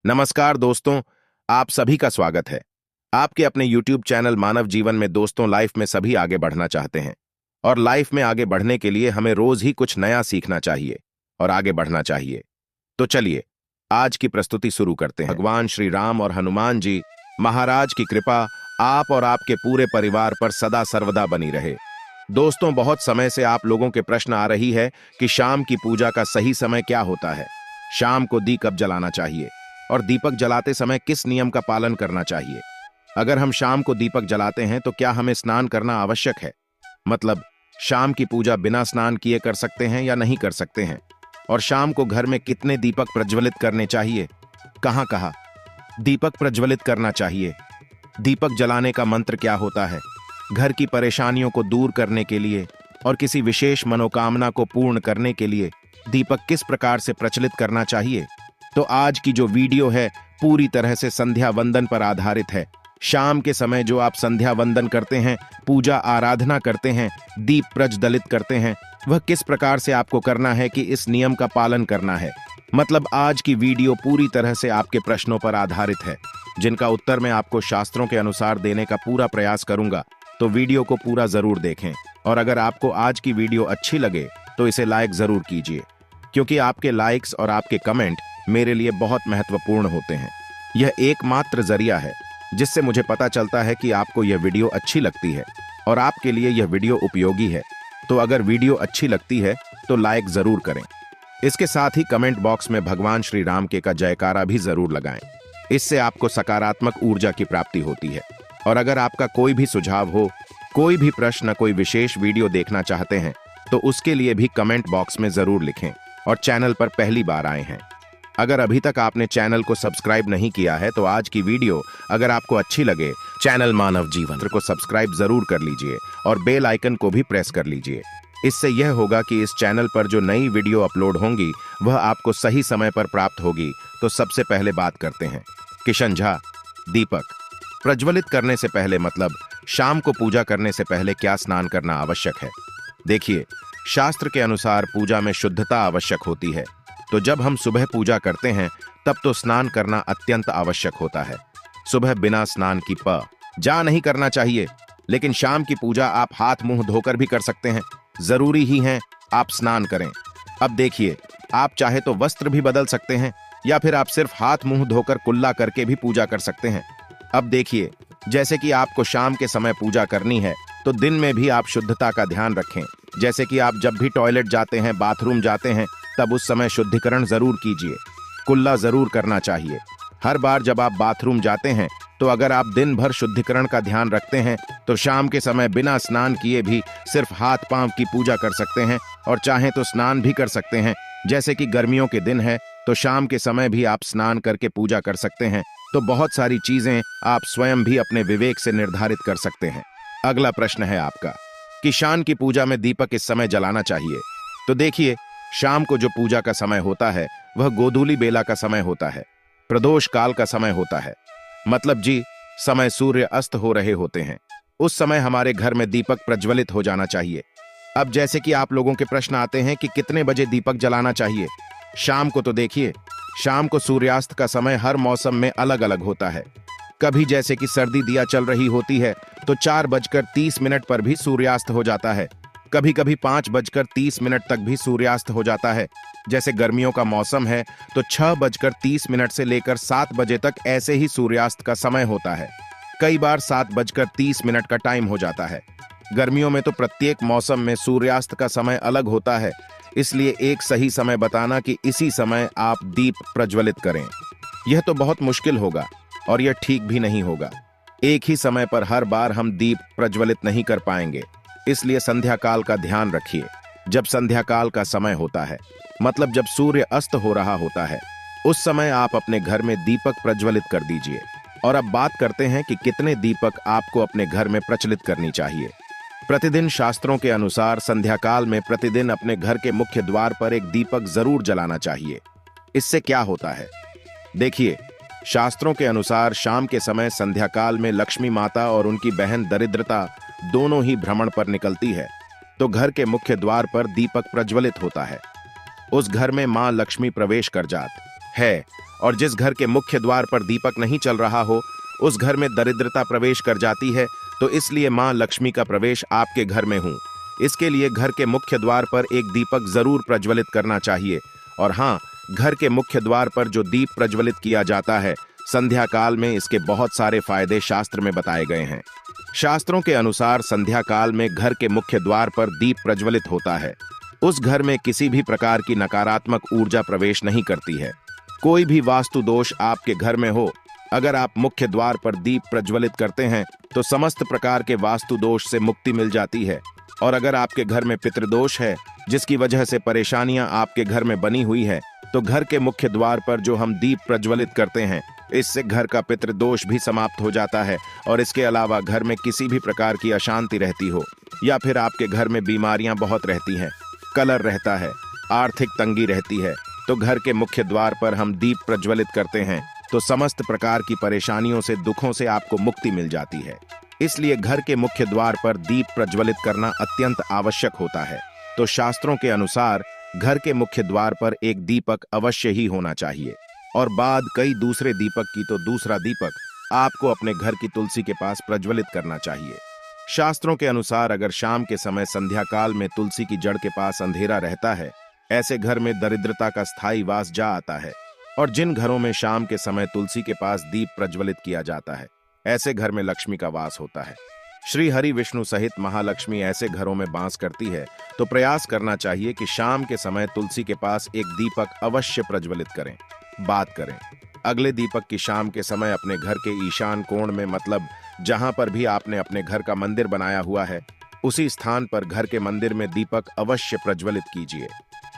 नमस्कार दोस्तों, आप सभी का स्वागत है आपके अपने YouTube चैनल मानव जीवन में। दोस्तों, लाइफ में सभी आगे बढ़ना चाहते हैं और लाइफ में आगे बढ़ने के लिए हमें रोज ही कुछ नया सीखना चाहिए और आगे बढ़ना चाहिए। तो चलिए आज की प्रस्तुति शुरू करते हैं। भगवान श्री राम और हनुमान जी महाराज की कृपा आप और आपके पूरे परिवार पर सदा सर्वदा बनी रहे। दोस्तों, बहुत समय से आप लोगों के प्रश्न आ रही है कि शाम की पूजा का सही समय क्या होता है, शाम को दीप कब जलाना चाहिए और दीपक जलाते समय किस नियम का पालन करना चाहिए। अगर हम शाम को दीपक जलाते हैं तो क्या हमें स्नान करना आवश्यक है, मतलब शाम की पूजा बिना स्नान किए कर सकते हैं या नहीं कर सकते हैं, और शाम को घर में कितने दीपक प्रज्वलित करने चाहिए, कहां कहां दीपक प्रज्वलित करना चाहिए, दीपक जलाने का मंत्र क्या होता है, घर की परेशानियों को दूर करने के लिए और किसी विशेष मनोकामना को पूर्ण करने के लिए दीपक किस प्रकार से प्रचलित करना चाहिए। तो आज की जो वीडियो है पूरी तरह से संध्या वंदन पर आधारित है। शाम के समय जो आप संध्या वंदन करते हैं, पूजा आराधना करते हैं, दीप प्रज्वलित करते हैं, वह किस प्रकार से आपको करना है कि इस नियम का पालन करना है। मतलब आज की वीडियो पूरी तरह से आपके प्रश्नों पर आधारित है, जिनका उत्तर मैं आपको शास्त्रों के अनुसार देने का पूरा प्रयास करूंगा। तो वीडियो को पूरा जरूर देखें और अगर आपको आज की वीडियो अच्छी लगे तो इसे लाइक जरूर कीजिए, क्योंकि आपके लाइक्स और आपके कमेंट मेरे लिए बहुत महत्वपूर्ण होते हैं। यह एकमात्र जरिया है जिससे मुझे पता चलता है कि आपको यह वीडियो अच्छी लगती है और आपके लिए यह वीडियो उपयोगी है। तो अगर वीडियो अच्छी लगती है तो लाइक जरूर करें। इसके साथ ही कमेंट बॉक्स में भगवान श्री राम के का जयकारा भी जरूर लगाएं। इससे आपको सकारात्मक ऊर्जा की प्राप्ति होती है। और अगर आपका कोई भी सुझाव हो, कोई भी प्रश्न, कोई विशेष वीडियो देखना चाहते हैं तो उसके लिए भी कमेंट बॉक्स में जरूर लिखें। और चैनल पर पहली बार आए हैं, अगर अभी तक आपने चैनल को सब्सक्राइब नहीं किया है तो आज की वीडियो अगर आपको अच्छी लगे, चैनल मानव जीवन को सब्सक्राइब जरूर कर लीजिए और बेल आइकन को भी प्रेस कर लीजिए। इससे यह होगा कि इस चैनल पर जो नई वीडियो अपलोड होंगी वह आपको सही समय पर प्राप्त होगी। तो सबसे पहले बात करते हैं किशन झा, दीपक प्रज्वलित करने से पहले, मतलब शाम को पूजा करने से पहले क्या स्नान करना आवश्यक है। देखिए, शास्त्र के अनुसार पूजा में शुद्धता आवश्यक होती है। तो जब हम सुबह पूजा करते हैं तब तो स्नान करना अत्यंत आवश्यक होता है। सुबह बिना स्नान की जा नहीं करना चाहिए, लेकिन शाम की पूजा आप हाथ मुंह धोकर भी कर सकते हैं। जरूरी ही है आप स्नान करें। अब देखिए, आप चाहे तो वस्त्र भी बदल सकते हैं या फिर आप सिर्फ हाथ मुंह धोकर कुल्ला करके भी पूजा कर सकते हैं। अब देखिए, जैसे कि आपको शाम के समय पूजा करनी है तो दिन में भी आप शुद्धता का ध्यान रखें। जैसे कि आप जब भी टॉयलेट जाते हैं, बाथरूम जाते हैं, तब उस समय शुद्धिकरण जरूर कीजिए, कुल्ला जरूर करना चाहिए। हर बार जब आप बाथरूम जाते हैं तो अगर आप दिन भर शुद्धिकरण का ध्यान रखते हैं तो शाम के समय बिना स्नान किए भी सिर्फ हाथ पांव की पूजा कर सकते हैं और चाहें तो स्नान भी कर सकते हैं। जैसे कि गर्मियों के दिन है तो शाम के समय भी आप स्नान करके पूजा कर सकते हैं। तो बहुत सारी चीजें आप स्वयं भी अपने विवेक से निर्धारित कर सकते हैं। अगला प्रश्न है आपका कि शाम की पूजा में दीपक इस समय जलाना चाहिए। तो देखिए, शाम को जो पूजा का समय होता है वह गोधूली बेला का समय होता है, प्रदोष काल का समय होता है। मतलब जी, समय सूर्य अस्त हो रहे होते हैं, उस समय हमारे घर में दीपक प्रज्वलित हो जाना चाहिए। अब जैसे कि आप लोगों के प्रश्न आते हैं कि कितने बजे दीपक जलाना चाहिए शाम को, तो देखिए, शाम को सूर्यास्त का समय हर मौसम में अलग अलग होता है। कभी जैसे कि सर्दी दिया चल रही होती है तो 4:30 पर भी सूर्यास्त हो जाता है। कभी कभी 5:30 तक भी सूर्यास्त हो जाता है। जैसे गर्मियों का मौसम है तो 6:30 से लेकर 7 बजे तक ऐसे ही सूर्यास्त का समय होता है। कई बार 7:30 का टाइम हो जाता है। गर्मियों में तो प्रत्येक मौसम में सूर्यास्त का समय अलग होता है, इसलिए एक सही समय बताना कि इसी समय आप दीप प्रज्वलित करें, यह तो बहुत मुश्किल होगा और यह ठीक भी नहीं होगा। एक ही समय पर हर बार हम दीप प्रज्वलित नहीं कर पाएंगे, इसलिए संध्या काल का ध्यान रखिए। जब संध्या काल का समय होता है, मतलब जब सूर्य अस्त हो रहा होता है, उस समय आप अपने घर में दीपक प्रज्वलित कर दीजिए। और अब बात करते हैं कि कितने दीपक आपको अपने घर में प्रचलित करनी चाहिए। प्रतिदिन शास्त्रों के अनुसार संध्या काल में प्रतिदिन अपने घर के मुख्य द्वार पर एक दीपक जरूर जलाना चाहिए। इससे क्या होता है, देखिए, शास्त्रों के अनुसार शाम के समय संध्या काल में लक्ष्मी माता और उनकी बहन दरिद्रता दोनों ही भ्रमण पर निकलती है, तो घर के मुख्य द्वार पर दीपक प्रज्वलित होता है। उस घर में मां लक्ष्मी प्रवेश कर जात है और जिस घर के मुख्य द्वार पर दीपक नहीं चल रहा हो उस घर में दरिद्रता प्रवेश कर जाती है, तो इसलिए मां लक्ष्मी का प्रवेश आपके घर में हो इसके लिए घर के मुख्य द्वार पर एक दीपक जरूर प्रज्वलित करना चाहिए। और हाँ, घर के मुख्य द्वार पर जो दीप प्रज्वलित किया जाता है संध्या काल में, इसके बहुत सारे फायदे शास्त्र में बताए गए हैं। शास्त्रों के अनुसार संध्या काल में घर के मुख्य द्वार पर दीप प्रज्वलित होता है, उस घर में किसी भी प्रकार की नकारात्मक ऊर्जा प्रवेश नहीं करती है। कोई भी वास्तु दोष आपके घर में हो, अगर आप मुख्य द्वार पर दीप प्रज्वलित करते हैं तो समस्त प्रकार के वास्तु दोष से मुक्ति मिल जाती है। और अगर आपके घर में पितृदोष है जिसकी वजह से परेशानियां आपके घर में बनी हुई है, तो घर के मुख्य द्वार पर जो हम दीप प्रज्वलित करते हैं इससे घर का पितृदोष भी समाप्त हो जाता है। और इसके अलावा घर में किसी भी प्रकार की अशांति रहती हो या फिर आपके घर में बीमारियां बहुत रहती हैं, कलह रहता है, आर्थिक तंगी रहती है, तो घर के मुख्य द्वार पर हम दीप प्रज्वलित करते हैं तो समस्त प्रकार की परेशानियों से, दुखों से आपको मुक्ति मिल जाती है। इसलिए घर के मुख्य द्वार पर दीप प्रज्वलित करना अत्यंत आवश्यक होता है। तो शास्त्रों के अनुसार घर के मुख्य द्वार पर एक दीपक अवश्य ही होना चाहिए और बाद कई दूसरे दीपक की तो दूसरा दीपक आपको अपने घर की तुलसी के पास प्रज्वलित करना चाहिए। शास्त्रों के अनुसार अगर शाम के समय संध्या काल में तुलसी की जड़ के पास अंधेरा रहता है, ऐसे घर में दरिद्रता का स्थायी वास जा आता है। और जिन घरों में शाम के समय तुलसी के पास दीप प्रज्वलित किया जाता है, ऐसे घर में लक्ष्मी का वास होता है। श्री हरि विष्णु सहित महालक्ष्मी ऐसे घरों में वास करती है, तो प्रयास करना चाहिए कि शाम के समय तुलसी के पास एक दीपक अवश्य प्रज्वलित करें। बात करें अगले दीपक की, शाम के समय अपने घर के ईशान कोण में, मतलब जहां पर भी आपने अपने घर का मंदिर बनाया हुआ है उसी स्थान पर घर के मंदिर में दीपक अवश्य प्रज्वलित कीजिए।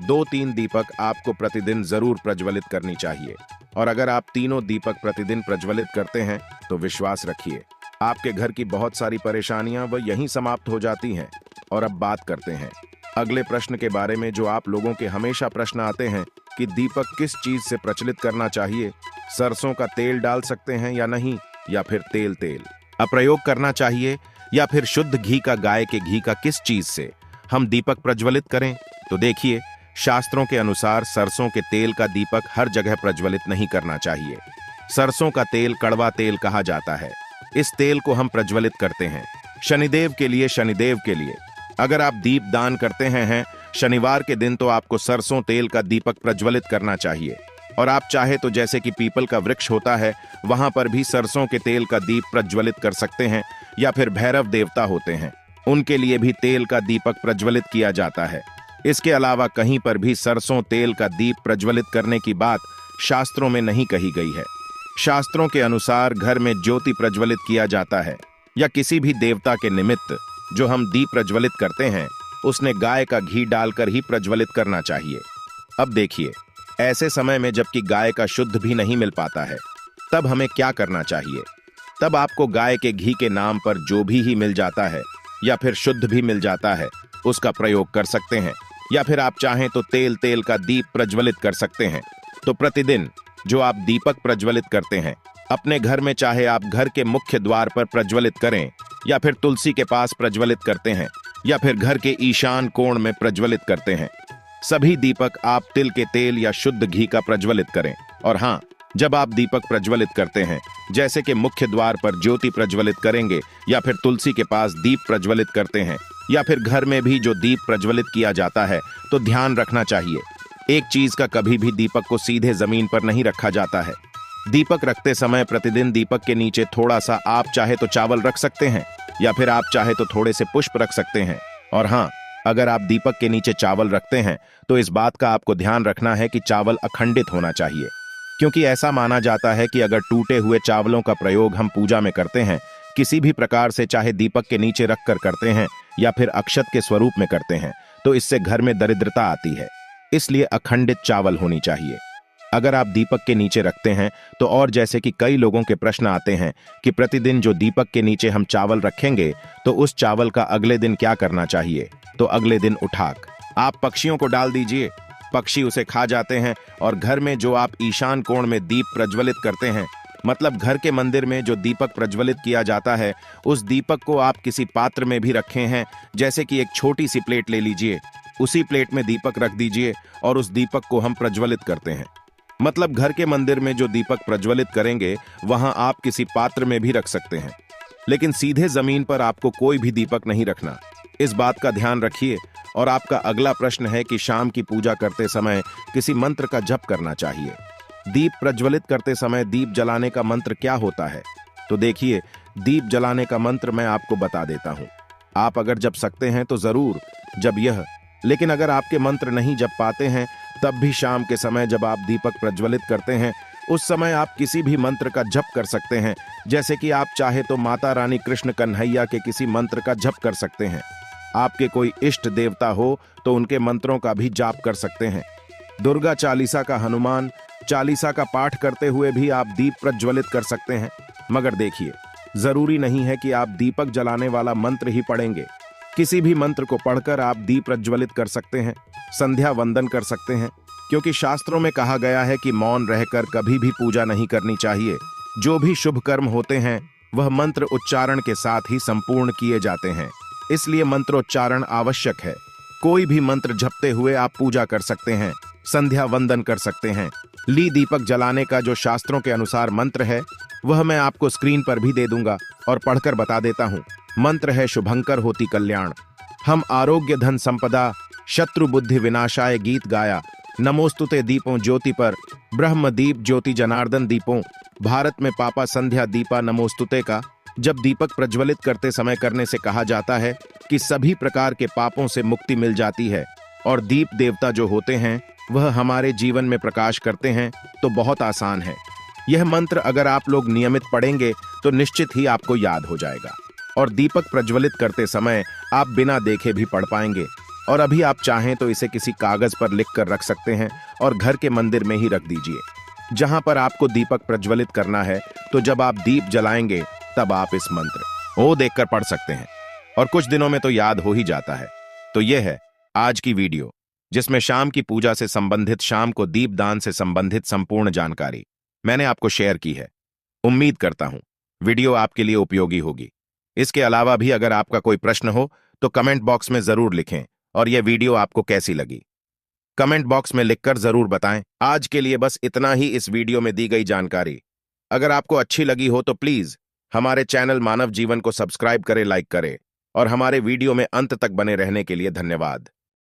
2-3 दीपक आपको प्रतिदिन जरूर प्रज्वलित करनी चाहिए। और अगर आप तीनों दीपक प्रतिदिन प्रज्वलित करते हैं तो विश्वास रखिए आपके घर की बहुत सारी परेशानियां वह यहीं समाप्त हो जाती हैं। और अब बात करते हैं अगले प्रश्न के बारे में, जो आप लोगों के हमेशा प्रश्न आते हैं कि दीपक किस चीज से प्रज्वलित करना चाहिए, सरसों का तेल डाल सकते हैं या नहीं, या फिर तेल प्रयोग करना चाहिए, या फिर शुद्ध घी का, गाय के घी का, किस चीज से हम दीपक प्रज्वलित करें। तो देखिए, शास्त्रों के अनुसार सरसों के तेल का दीपक हर जगह प्रज्वलित नहीं करना चाहिए। सरसों का तेल कड़वा तेल कहा जाता है, इस तेल को हम प्रज्वलित करते हैं शनिदेव के लिए। अगर आप दीप दान करते हैं शनिवार के दिन, तो आपको सरसों तेल का दीपक प्रज्वलित करना चाहिए। और आप चाहे तो जैसे कि पीपल का वृक्ष होता है वहां पर भी सरसों के तेल का दीप प्रज्वलित कर सकते हैं, या फिर भैरव देवता होते हैं उनके लिए भी तेल का दीपक प्रज्वलित किया जाता है। इसके अलावा कहीं पर भी सरसों तेल का दीप प्रज्वलित करने की बात शास्त्रों में नहीं कही गई है। शास्त्रों के अनुसार घर में ज्योति प्रज्वलित किया जाता है या किसी भी देवता के निमित्त जो हम दीप प्रज्वलित करते हैं उसने गाय का घी डालकर ही प्रज्वलित करना चाहिए। अब देखिए, ऐसे समय में जबकि गाय का शुद्ध भी नहीं मिल पाता है, तब हमें क्या करना चाहिए। तब आपको गाय के घी के नाम पर जो भी मिल जाता है या फिर शुद्ध भी मिल जाता है उसका प्रयोग कर सकते हैं, या फिर आप चाहें तो तेल का दीप प्रज्वलित कर सकते हैं। तो प्रतिदिन जो आप दीपक प्रज्वलित करते हैं अपने घर में, चाहे आप घर के मुख्य द्वार पर प्रज्वलित करें या फिर तुलसी के पास प्रज्वलित करते हैं या फिर घर के ईशान कोण में प्रज्वलित करते हैं, सभी दीपक आप तिल के तेल या शुद्ध घी का प्रज्वलित करें। और हाँ, जब आप दीपक प्रज्वलित करते हैं, जैसे कि मुख्य द्वार पर ज्योति प्रज्वलित करेंगे या फिर तुलसी के पास दीप प्रज्वलित करते हैं या फिर घर में भी जो दीप प्रज्वलित किया जाता है, तो ध्यान रखना चाहिए एक चीज का, कभी भी दीपक को सीधे जमीन पर नहीं रखा जाता है। दीपक रखते समय प्रतिदिन दीपक के नीचे थोड़ा सा आप चाहे तो चावल रख सकते हैं या फिर आप चाहे तो थोड़े से पुष्प रख सकते हैं। और हाँ, अगर आप दीपक के नीचे चावल रखते हैं तो इस बात का आपको ध्यान रखना है कि चावल अखंडित होना चाहिए, क्योंकि ऐसा माना जाता है कि अगर टूटे हुए चावलों का प्रयोग हम पूजा में करते हैं, किसी भी प्रकार से, चाहे दीपक के नीचे रखकर करते हैं या फिर अक्षत के स्वरूप में करते हैं, तो इससे घर में दरिद्रता आती है। इसलिए अखंडित चावल होनी चाहिए अगर आप दीपक के नीचे रखते हैं तो। और जैसे कि कई लोगों के प्रश्न आते हैं कि प्रतिदिन जो दीपक के नीचे हम चावल रखेंगे तो उस चावल का अगले दिन क्या करना चाहिए। तो अगले दिन उठाक आप पक्षियों को डाल दीजिए, पक्षी उसे खा जाते हैं। और घर में जो आप ईशान कोण में दीप प्रज्वलित करते हैं, मतलब घर के मंदिर में जो दीपक प्रज्वलित किया जाता है, उस दीपक को आप किसी पात्र में भी रखे हैं, जैसे कि एक छोटी सी प्लेट ले लीजिए, उसी प्लेट में दीपक रख दीजिए और उस दीपक को हम प्रज्वलित करते हैं। मतलब घर के मंदिर में जो दीपक प्रज्वलित करेंगे वहां आप किसी पात्र में भी रख सकते हैं, लेकिन सीधे जमीन पर आपको कोई भी दीपक नहीं रखना। इस बात का ध्यान रखिए। और आपका अगला प्रश्न है कि शाम की पूजा करते समय किसी मंत्र का जप करना चाहिए। दीप प्रज्वलित करते समय दीप जलाने का मंत्र क्या होता है? तो देखिए, दीप जलाने का मंत्र मैं आपको बता देता हूं। आप अगर जप सकते हैं तो जरूर जब यह, लेकिन अगर आपके मंत्र नहीं जप पाते हैं तब भी शाम के समय जब आप दीपक प्रज्वलित करते हैं उस समय आप किसी भी मंत्र का जप कर सकते हैं। जैसे कि आप चाहे तो माता रानी कृष्ण कन्हैया के किसी मंत्र का जप कर सकते हैं। आपके कोई इष्ट देवता हो तो उनके मंत्रों का भी जाप कर सकते हैं। दुर्गा चालीसा का, हनुमान चालीसा का पाठ करते हुए भी आप दीप प्रज्वलित कर सकते हैं। मगर देखिए, जरूरी नहीं है कि आप दीपक जलाने वाला मंत्र ही पढ़ेंगे। किसी भी मंत्र को पढ़कर आप दीप प्रज्वलित कर सकते हैं, संध्या वंदन कर सकते हैं, क्योंकि शास्त्रों में कहा गया है कि मौन रहकर कभी भी पूजा नहीं करनी चाहिए। जो भी शुभ कर्म होते हैं वह मंत्र उच्चारण के साथ ही संपूर्ण किए जाते हैं, इसलिए मंत्रोच्चारण आवश्यक है। कोई भी मंत्र जपते हुए आप पूजा कर सकते हैं, संध्या वंदन कर सकते हैं। ली दीपक जलाने का जो शास्त्रों के अनुसार मंत्र है वह मैं आपको स्क्रीन पर भी दे दूंगा और पढ़कर बता देता हूं। मंत्र है शुभंकर होती कल्याण, हम आरोग्य धन संपदा, शत्रु बुद्धि विनाशाय गीत गाया, नमोस्तुते दीपों ज्योति पर, ब्रह्म दीप ज्योति जनार्दन दीपों, भारत में पापा संध्या दीपा नमोस्तुते का जब दीपक प्रज्वलित करते समय करने से कहा जाता है कि सभी प्रकार के पापों से मुक्ति मिल जाती है और दीप देवता जो होते हैं वह हमारे जीवन में प्रकाश करते हैं। तो बहुत आसान है। यह मंत्र अगर आप लोग नियमित पढ़ेंगे तो निश्चित ही आपको याद हो जाएगा और दीपक प्रज्वलित करते समय आप बिना देखे भी पढ़ पाएंगे। और अभी आप चाहें तो इसे किसी कागज पर लिख कर रख सकते हैं और घर के मंदिर में ही रख दीजिए जहां पर आपको दीपक प्रज्वलित करना है। तो जब आप दीप जलाएंगे तब आप इस मंत्र ओ देखकर पढ़ सकते हैं और कुछ दिनों में तो याद हो ही जाता है। तो यह है आज की वीडियो, जिसमें शाम की पूजा से संबंधित, शाम को दीपदान से संबंधित संपूर्ण जानकारी मैंने आपको शेयर की है। उम्मीद करता हूं वीडियो आपके लिए उपयोगी होगी। इसके अलावा भी अगर आपका कोई प्रश्न हो तो कमेंट बॉक्स में जरूर लिखें और यह वीडियो आपको कैसी लगी कमेंट बॉक्स में लिखकर जरूर बताएं। आज के लिए बस इतना ही इस वीडियो में दी गई जानकारी। अगर आपको अच्छी लगी हो तो प्लीज हमारे चैनल मानव जीवन को सब्सक्राइब करें, लाइक करें और हमारे वीडियो में अंत तक बने रहने के लिए धन्यवाद।